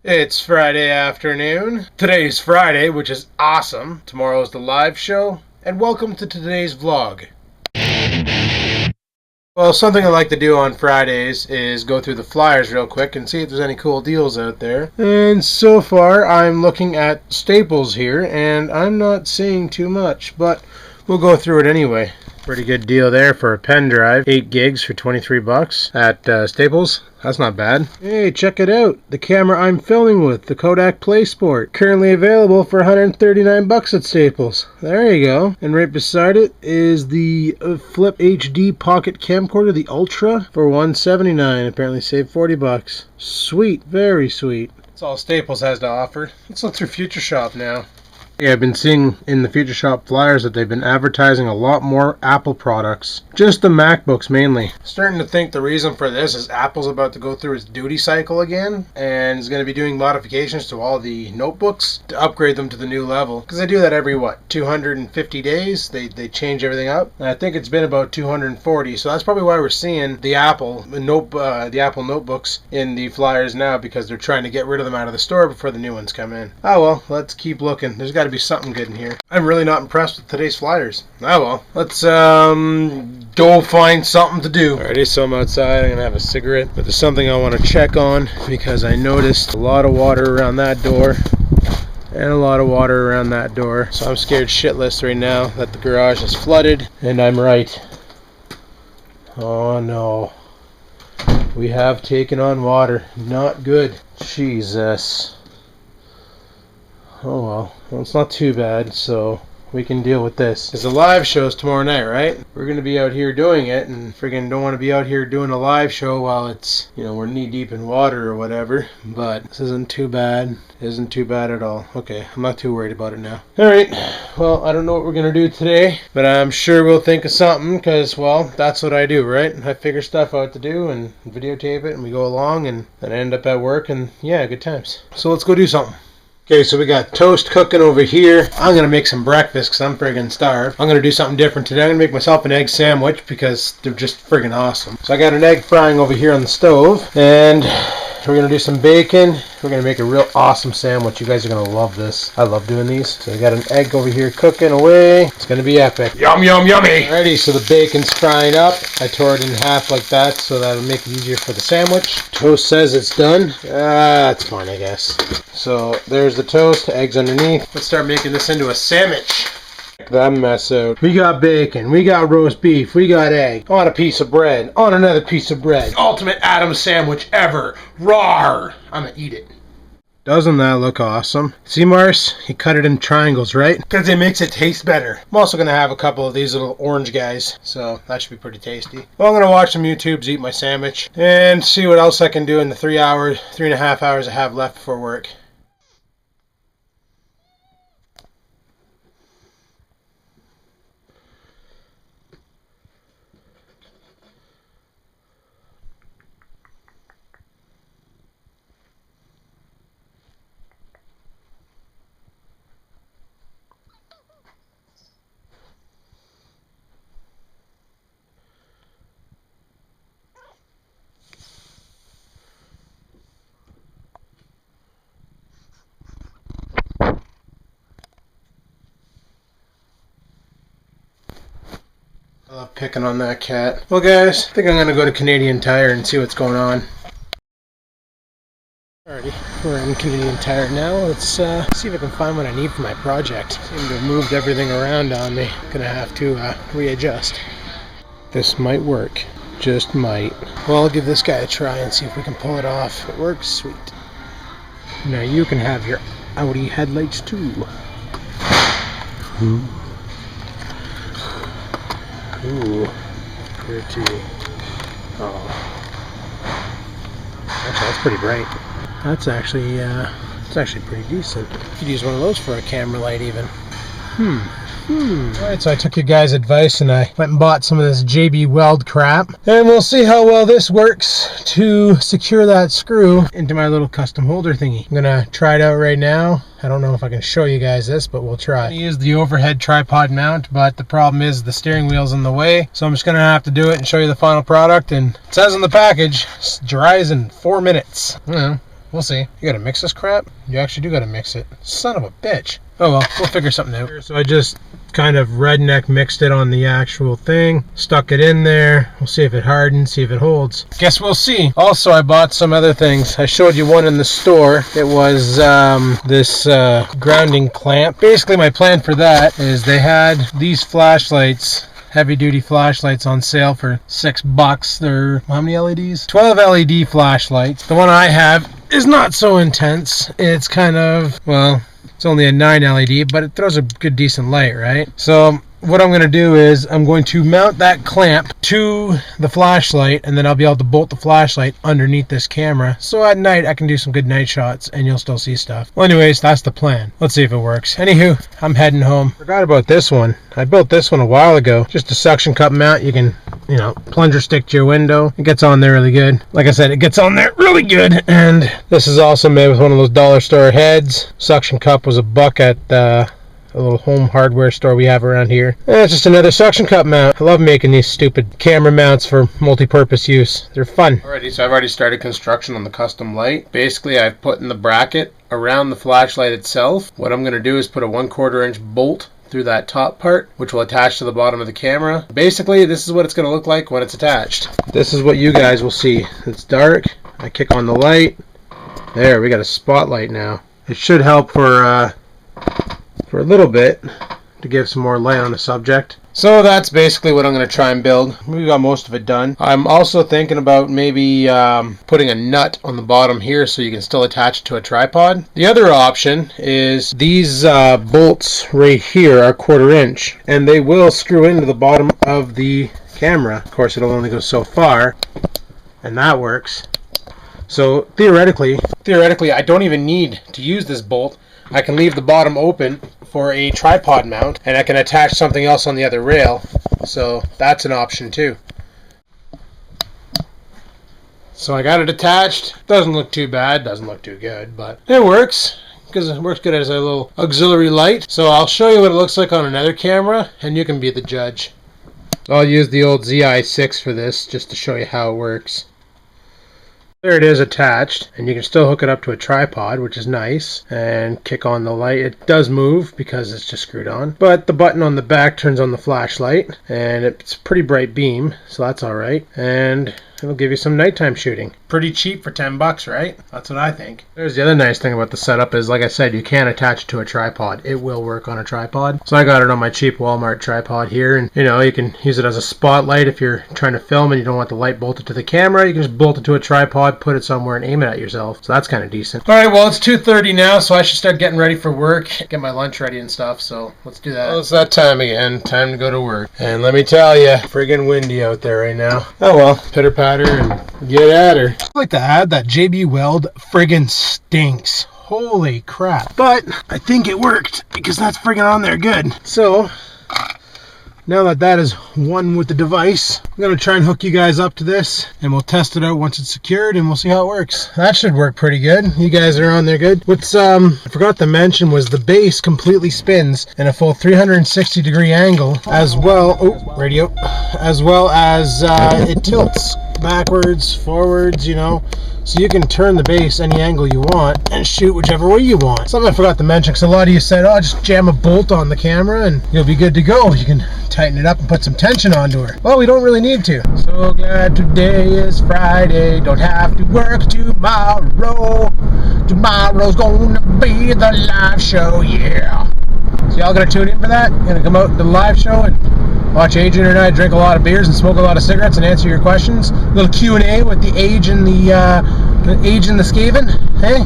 It's Friday afternoon. Today's Friday, which is awesome. Tomorrow's the live show. And welcome to today's vlog. Well, something I like to do on Fridays is go through the flyers real quick and see if there's any cool deals out there. And so far, I'm looking at Staples here, and I'm not seeing too much, but we'll go through it anyway. Pretty good deal there for a pen drive. 8 gigs for 23 bucks at Staples. That's not bad. Hey, check it out. The camera I'm filming with, the Kodak PlaySport. Currently available for 139 bucks at Staples. There you go. And right beside it is the Flip HD Pocket Camcorder, the Ultra, for 179. Apparently saved 40 bucks. Sweet. Very sweet. That's all Staples has to offer. Let's look through Future Shop now. Yeah, I've been seeing in the Future Shop flyers that they've been advertising a lot more Apple products. Just the MacBooks mainly. Starting to think the reason for this is Apple's about to go through its duty cycle again and is going to be doing modifications to all the notebooks to upgrade them to the new level. Because they do that every, 250 days? They change everything up. And I think it's been about 240, so that's probably why we're seeing the Apple notebooks in the flyers now, because they're trying to get rid of them out of the store before the new ones come in. Oh well, let's keep looking. There's got to be something good in here. I'm really not impressed with today's flyers. Oh well, let's go find something to do. Alrighty, so I'm outside. I'm gonna have a cigarette, but there's something I want to check on because I noticed a lot of water around that door and a lot of water around that door. So I'm scared shitless right now that the garage is flooded, and I'm right. Oh no. We have taken on water. Not good. Jesus. Oh well, it's not too bad, so we can deal with this. Because the live show's tomorrow night, right? We're going to be out here doing it, and friggin' don't want to be out here doing a live show while it's, we're knee deep in water or whatever. But this isn't too bad. It isn't too bad at all. Okay, I'm not too worried about it now. Alright, well, I don't know what we're going to do today, but I'm sure we'll think of something, because, well, that's what I do, right? I figure stuff out to do and videotape it, and we go along, and then I end up at work, and yeah, good times. So let's go do something. Okay, so we got toast cooking over here. I'm going to make some breakfast because I'm friggin' starved. I'm going to do something different today. I'm going to make myself an egg sandwich because they're just friggin' awesome. So I got an egg frying over here on the stove, and we're going to do some bacon. We're going to make a real awesome sandwich. You guys are going to love this. I love doing these. So we got an egg over here cooking away. It's going to be epic. Yum, yum, yummy. Alrighty, so the bacon's frying up. I tore it in half like that so that'll make it easier for the sandwich. Toast says it's done. That's fine, I guess. So there's the toast, eggs underneath. Let's start making this into a sandwich. Check that mess out. We got bacon, we got roast beef, we got egg, on a piece of bread, on another piece of bread. Ultimate Adams sandwich ever. Rawr! I'm gonna eat it. Doesn't that look awesome? See, Mars? He cut it in triangles, right? Because it makes it taste better. I'm also going to have a couple of these little orange guys, so that should be pretty tasty. Well, I'm going to watch some YouTubes, eat my sandwich, and see what else I can do in the 3.5 hours I have left before work. I love picking on that cat. Well, guys, I think I'm going to go to Canadian Tire and see what's going on. Alrighty, we're in Canadian Tire now. Let's see if I can find what I need for my project. Seem to have moved everything around on me. Gonna have to readjust. This might work. Just might. Well, I'll give this guy a try and see if we can pull it off. If it works, sweet. Now you can have your Audi headlights too. Ooh, pretty. Oh, actually, that's pretty bright. That's actually, it's actually pretty decent. You could use one of those for a camera light, even. Alright, so I took your guys' advice and I went and bought some of this JB Weld crap. And we'll see how well this works to secure that screw into my little custom holder thingy. I'm gonna try it out right now. I don't know if I can show you guys this, but we'll try. I use the overhead tripod mount, but the problem is the steering wheel's in the way. So I'm just gonna have to do it and show you the final product. And it says on the package, it dries in 4 minutes. We'll see. You gotta mix this crap? You actually do gotta mix it. Son of a bitch. Oh well, we'll figure something out. So I just kind of redneck mixed it on the actual thing, stuck it in there. We'll see if it hardens, see if it holds. Guess we'll see. Also, I bought some other things. I showed you one in the store. It was this grounding clamp. Basically, my plan for that is they had these flashlights, heavy duty flashlights, on sale for $6. They're how many LEDs? 12 LED flashlights. The one I have is not so intense. It's kind of, well, it's only a 9 LED, but it throws a good decent light, right? So what I'm going to do is I'm going to mount that clamp to the flashlight, and then I'll be able to bolt the flashlight underneath this camera. So at night I can do some good night shots and you'll still see stuff. Well, anyways, that's the plan. Let's see if it works. Anywho, I'm heading home. Forgot about this one. I built this one a while ago. Just a suction cup mount. You can, you know, plunger stick to your window. It gets on there really good. Like I said, it gets on there really good. And this is also made with one of those dollar store heads. Suction cup was $1 at a little home hardware store we have around here. And it's just another suction cup mount. I love making these stupid camera mounts for multi-purpose use. They're fun. Alrighty, so I've already started construction on the custom light. Basically, I've put in the bracket around the flashlight itself. What I'm going to do is put a 1/4 inch bolt through that top part, which will attach to the bottom of the camera. Basically, this is what it's going to look like when it's attached. This is what you guys will see. It's dark. I kick on the light. There, we got a spotlight now. It should help for a little bit to give some more light on the subject. So that's basically what I'm going to try and build. We got most of it done. I'm also thinking about maybe putting a nut on the bottom here so you can still attach it to a tripod. The other option is these bolts right here are 1/4 inch, and they will screw into the bottom of the camera. Of course, it'll only go so far, and that works. So theoretically, I don't even need to use this bolt. I can leave the bottom open for a tripod mount, and I can attach something else on the other rail. So that's an option too. So I got it attached. Doesn't look too bad, doesn't look too good, but it works, because it works good as a little auxiliary light. So I'll show you what it looks like on another camera, and you can be the judge. So I'll use the old ZI-6 for this, just to show you how it works. There it is attached, and you can still hook it up to a tripod, which is nice, and kick on the light. It does move because it's just screwed on, but the button on the back turns on the flashlight, and it's a pretty bright beam, so that's alright, and it'll give you some nighttime shooting. Pretty cheap for $10, right? That's what I think. There's the other nice thing about the setup is, like I said, you can attach it to a tripod. It will work on a tripod. So I got it on my cheap Walmart tripod here, and you know, you can use it as a spotlight if you're trying to film and you don't want the light bolted to the camera. You can just bolt it to a tripod, put it somewhere, and aim it at yourself. So that's kind of decent. Alright, well, it's 2:30 now, so I should start getting ready for work, get my lunch ready and stuff, so let's do that. Well, it's that time again. Time to go to work. And let me tell you, friggin' windy out there right now. Oh well, pitter patter and get at her. I'd like to add that JB Weld friggin' stinks. Holy crap. But I think it worked because that's friggin' on there good. So now that that is one with the device, I'm going to try and hook you guys up to this, and we'll test it out once it's secured, and we'll see how it works. That should work pretty good. You guys are on there good. What's I forgot to mention was the base completely spins in a full 360-degree angle, as well, as well as it tilts backwards, forwards, you know, so you can turn the base any angle you want and shoot whichever way you want. Something I forgot to mention, because a lot of you said, oh, just jam a bolt on the camera and you'll be good to go. You can tighten it up and put some tension onto her. Well, we don't really need to. So glad today is Friday, don't have to work tomorrow. Tomorrow's gonna be the live show, yeah. So y'all gonna tune in for that? Gonna come out to the live show and watch Adrian and I drink a lot of beers and smoke a lot of cigarettes and answer your questions. A little Q&A with the age and the Skaven. Hey,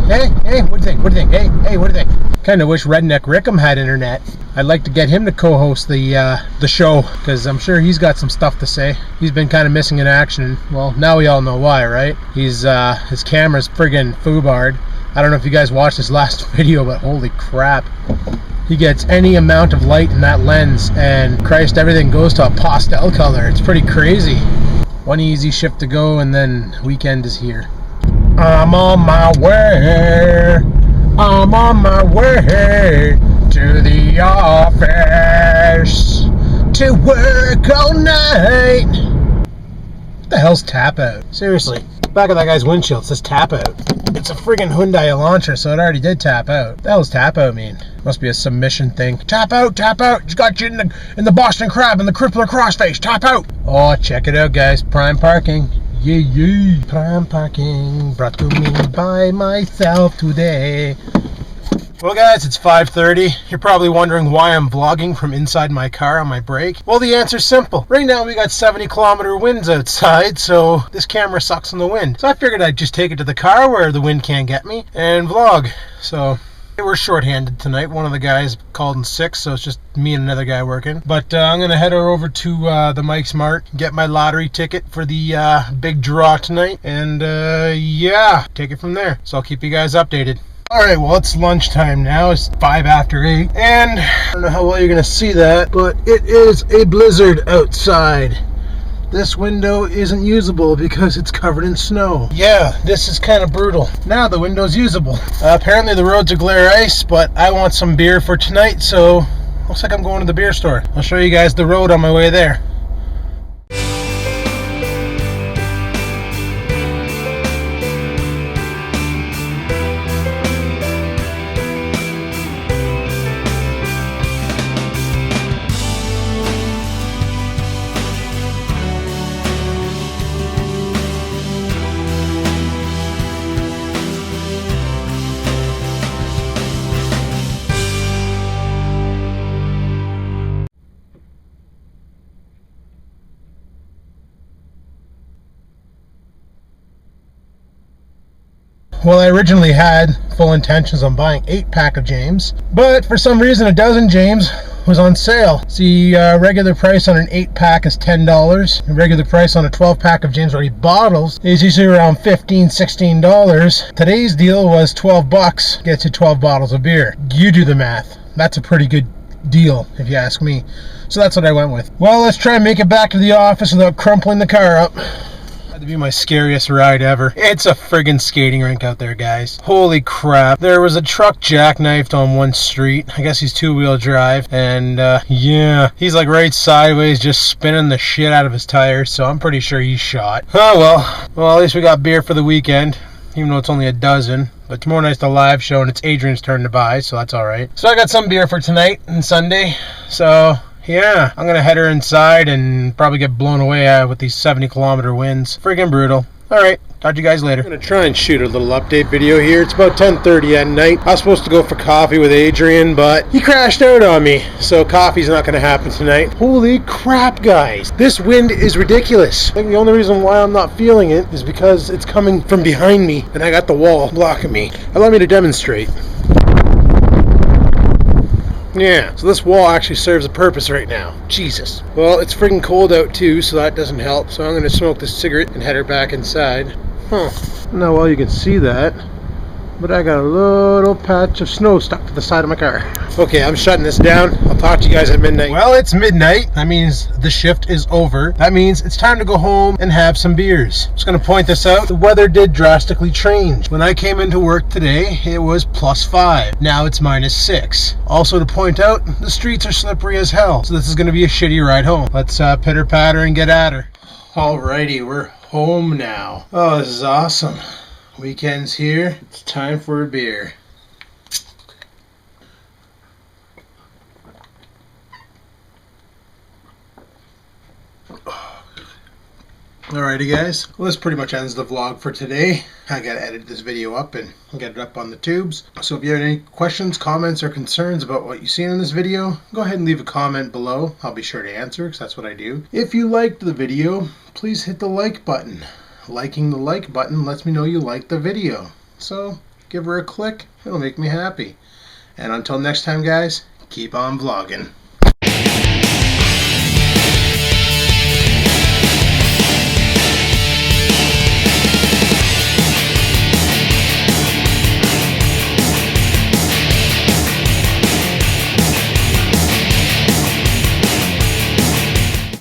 what do you think? What do you think? Hey, what do you think? Kind of wish Redneck Rickham had internet. I'd like to get him to co-host the show, because I'm sure he's got some stuff to say. He's been kind of missing in action. Well, now we all know why, right? His camera's friggin' foobarred. I don't know if you guys watched his last video, but holy crap. He gets any amount of light in that lens, and Christ, everything goes to a pastel color. It's pretty crazy. One easy shift to go, and then weekend is here. I'm on my way. I'm on my way to the office to work all night. What the hell's tap out? Seriously, back of that guy's windshield says tap out. It it's a friggin' Hyundai Elantra, so it already did tap out. What the hell's tap out mean? Must be a submission thing. Tap out, tap out. Just got you in the Boston Crab and the Crippler Crossface. Tap out. Oh, check it out, guys. Prime parking. Yeah, yeah. Prime parking brought to me by myself today. Well, guys, it's 5:30. You're probably wondering why I'm vlogging from inside my car on my break. Well, the answer's simple. Right now, we got 70-kilometer winds outside, so this camera sucks in the wind. So I figured I'd just take it to the car where the wind can't get me and vlog. So we're short-handed tonight. One of the guys called in sick, so it's just me and another guy working. But I'm going to head over to the Mike's Mart, get my lottery ticket for the big draw tonight, and yeah, take it from there. So I'll keep you guys updated. Alright, well, it's lunchtime now. It's 5 after 8. And I don't know how well you're going to see that, but it is a blizzard outside. This window isn't usable because it's covered in snow. Yeah, this is kind of brutal. Now the window's usable. Apparently the roads are glare ice, but I want some beer for tonight, so looks like I'm going to the beer store. I'll show you guys the road on my way there. Well, I originally had full intentions on buying 8-pack of James, but for some reason a dozen James was on sale. See, regular price on an 8-pack is $10. The regular price on a 12-pack of James Ready bottles is usually around $15, $16. Today's deal was $12, gets you 12 bottles of beer. You do the math. That's a pretty good deal, if you ask me. So that's what I went with. Well, let's try and make it back to the office without crumpling the car up. Had to be my scariest ride ever. It's a friggin' skating rink out there, guys. Holy crap. There was a truck jackknifed on one street. I guess he's two-wheel drive. And yeah, he's like right sideways, just spinning the shit out of his tires. So I'm pretty sure he's shot. Oh well. Well, at least we got beer for the weekend, even though it's only a dozen. But tomorrow night's the live show and it's Adrian's turn to buy, so that's alright. So I got some beer for tonight and Sunday. So yeah, I'm gonna head her inside and probably get blown away with these 70-kilometer winds. Friggin' brutal. Alright, talk to you guys later. I'm gonna try and shoot a little update video here. It's about 10:30 at night. I was supposed to go for coffee with Adrian, but he crashed out on me. So coffee's not gonna happen tonight. Holy crap, guys. This wind is ridiculous. I think the only reason why I'm not feeling it is because it's coming from behind me and I got the wall blocking me. Allow me to demonstrate. Yeah, so this wall actually serves a purpose right now. Jesus. Well, it's freaking cold out too, so that doesn't help. So I'm going to smoke this cigarette and head her back inside. Huh. Now, well, you can see that, but I got a little patch of snow stuck to the side of my car. Okay, I'm shutting this down. I'll talk to you guys at midnight. Well, it's midnight. That means the shift is over. That means it's time to go home and have some beers. Just going to point this out. The weather did drastically change. When I came into work today, it was +5. Now it's -6. Also to point out, the streets are slippery as hell. So this is going to be a shitty ride home. Let's pitter patter and get at her. Alrighty, we're home now. Oh, this is awesome. Weekend's here. It's time for a beer. Alrighty, guys. Well, this pretty much ends the vlog for today. I gotta edit this video up and get it up on the tubes. So if you have any questions, comments, or concerns about what you've seen in this video, go ahead and leave a comment below. I'll be sure to answer because that's what I do. If you liked the video, please hit the like button. Liking the like button lets me know you liked the video. So give her a click. It'll make me happy. And until next time, guys, keep on vlogging.